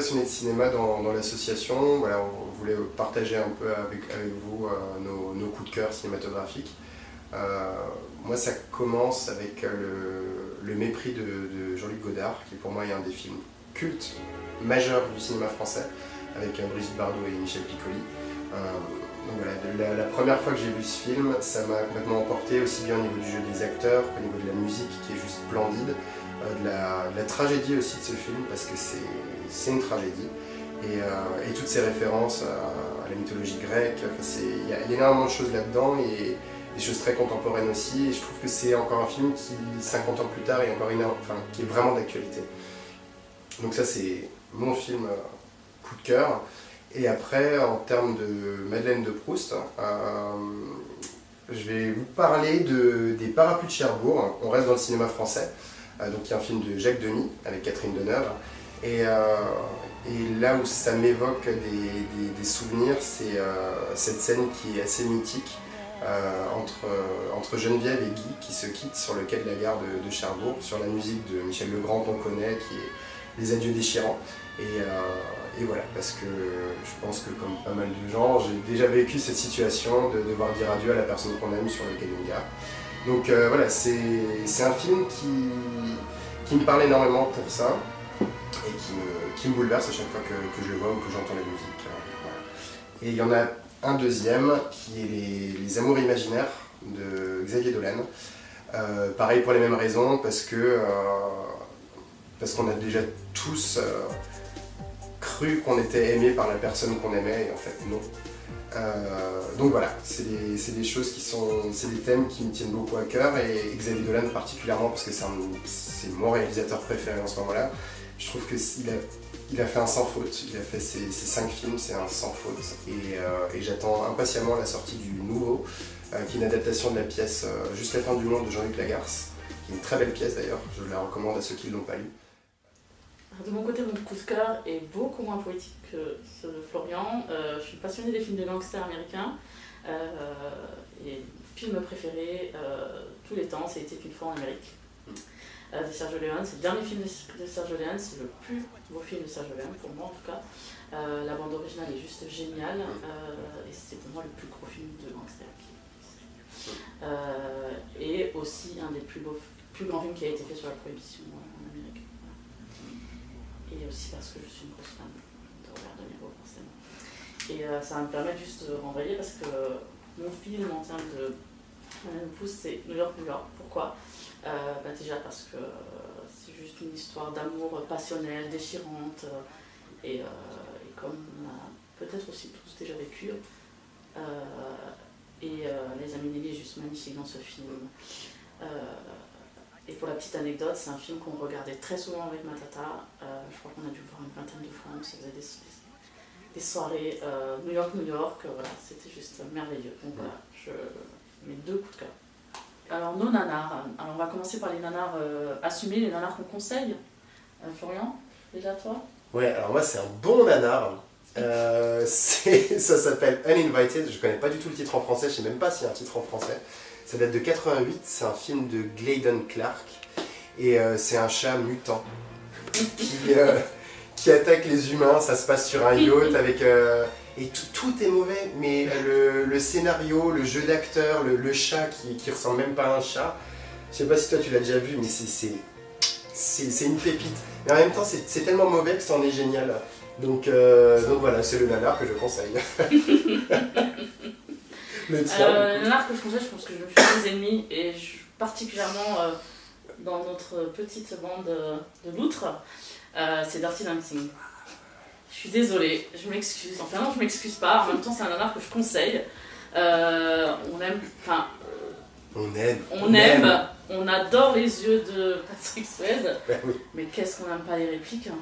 passionnés de cinéma dans l'association. Voilà, on voulait partager un peu avec vous nos coups de cœur cinématographiques. Moi, ça commence avec le mépris de Jean-Luc Godard, qui pour moi est un des films cultes majeurs du cinéma français, avec Brigitte Bardot et Michel Piccoli. Donc voilà, la première fois que j'ai vu ce film, ça m'a complètement emporté, aussi bien au niveau du jeu des acteurs qu'au niveau de la musique qui est juste splendide, de la tragédie aussi de ce film, parce que c'est une tragédie, et toutes ces références à la mythologie grecque, il y a énormément de choses là-dedans, et des choses très contemporaines aussi, et je trouve que c'est encore un film qui, 50 ans plus tard, qui est vraiment d'actualité. Donc ça, c'est mon film coup de cœur. Et après, en termes de Madeleine de Proust, je vais vous parler des Parapluies de Cherbourg. On reste dans le cinéma français. Donc il y a un film de Jacques Demy avec Catherine Deneuve. Et là où ça m'évoque des souvenirs, c'est cette scène qui est assez mythique entre Geneviève et Guy qui se quittent sur le quai de la gare de Cherbourg, sur la musique de Michel Legrand qu'on connaît, qui est Les Adieux déchirants. Et voilà, parce que je pense que comme pas mal de gens, j'ai déjà vécu cette situation de devoir dire adieu à la personne qu'on aime sur le quai d'une gare. Donc voilà, c'est un film qui me parle énormément pour ça et qui me bouleverse à chaque fois que je le vois ou que j'entends la musique. Voilà. Et il y en a un deuxième qui est Les Amours imaginaires de Xavier Dolan. Pareil pour les mêmes raisons, parce qu'on a déjà tous cru qu'on était aimé par la personne qu'on aimait, et en fait non. Donc voilà, c'est des choses c'est des thèmes qui me tiennent beaucoup à cœur, et Xavier Dolan particulièrement parce que c'est mon réalisateur préféré en ce moment-là. Je trouve qu'il a fait un sans faute, il a fait ses 5 films, c'est un sans faute, et j'attends impatiemment la sortie du nouveau, qui est une adaptation de la pièce Juste la fin du monde de Jean-Luc Lagarce, qui est une très belle pièce d'ailleurs, je la recommande à ceux qui ne l'ont pas lue. De mon côté, mon coup de cœur est beaucoup moins poétique que ceux de Florian. Je suis passionnée des films de gangsters américains. Et mon film préféré, tous les temps, c'était Une fois en Amérique, de Sergio Leone. C'est le dernier film de Sergio Leone, c'est le plus beau film de Sergio Leone, pour moi en tout cas. La bande originale est juste géniale, et c'est pour moi le plus gros film de gangsters. Et aussi un des plus grands films qui a été fait sur la prohibition en Amérique. Et aussi parce que je suis une grosse fan de Robert De Niro, forcément. Et ça va me permettre juste de renvoyer, parce que mon film en termes de Madeleine de Proust, c'est New York, New York. Pourquoi déjà parce que c'est juste une histoire d'amour passionnelle, déchirante, et comme on a peut-être aussi tous déjà vécu. Les Amélie est juste magnifique dans ce film. Et pour la petite anecdote, c'est un film qu'on regardait très souvent avec ma tata. Je crois qu'on a dû le voir une vingtaine de fois. On se faisait des soirées New York, New York. Voilà, c'était juste merveilleux. Donc voilà, mes 2 coups de cœur. Alors nos nanars. Alors on va commencer par les nanars assumés, les nanars qu'on conseille. Florian, déjà toi? Ouais, alors moi c'est un bon nanar. Ça s'appelle Uninvited. Je connais pas du tout le titre en français, je sais même pas s'il y a un titre en français. Ça date de 88, c'est un film de Glaydon Clark, et c'est un chat mutant qui attaque les humains. Ça se passe sur un yacht avec... et tout est mauvais, mais le scénario, le jeu d'acteur, le chat qui ressemble même pas à un chat. Je sais pas si toi tu l'as déjà vu, mais c'est une pépite. Mais en même temps, c'est tellement mauvais que ça en est génial. Donc voilà, c'est le nanar que je conseille. Le nanar que je conseille, je pense que je me fais des ennemis, et particulièrement dans notre petite bande de loutres, c'est Dirty Dancing. Je suis désolée, je m'excuse. Enfin non, je m'excuse pas, en même temps c'est un nanar que je conseille. On adore les yeux de Patrick Swayze, oui. Mais qu'est-ce qu'on n'aime pas les répliques, hein.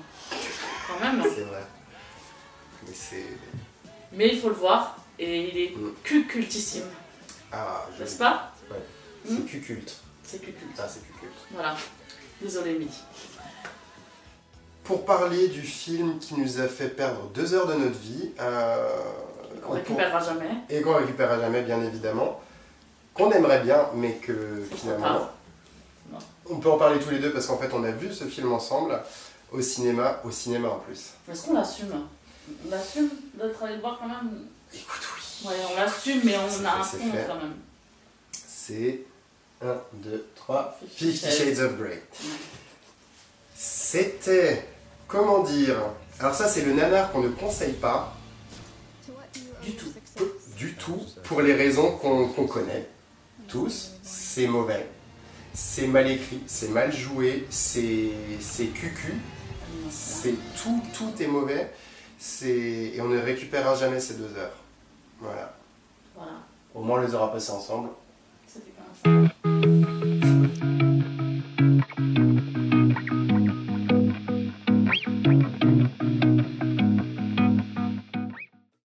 Quand même. C'est vrai. Mais il faut le voir, et il est cultissime. Ah, n'est-ce pas? Ouais. C'est cuculte. C'est cuculte. Ah, c'est cuculte. Voilà. Désolée, Midi. Pour parler du film qui nous a fait perdre 2 heures de notre vie, qu'on récupérera jamais. Et qu'on récupérera jamais, bien évidemment. Qu'on aimerait bien, mais que finalement... On peut en parler tous les deux parce qu'en fait on a vu ce film ensemble. au cinéma en plus. Est-ce qu'on l'assume? On l'assume d'être allé le voir quand même? Écoute, oui. Ouais, on l'assume, mais on a un c'est fond fait. quand même. C'est 1, 2, 3, 50 Shades of Grey. C'était, comment dire, alors ça c'est le nanar qu'on ne conseille pas du tout, pour les raisons qu'on connaît tous. C'est mauvais, c'est mal écrit, c'est mal joué, c'est cucu, c'est tout est mauvais, et on ne récupérera jamais ces 2 heures. Voilà. Voilà. Au moins on les aura passées ensemble. C'était comme ça.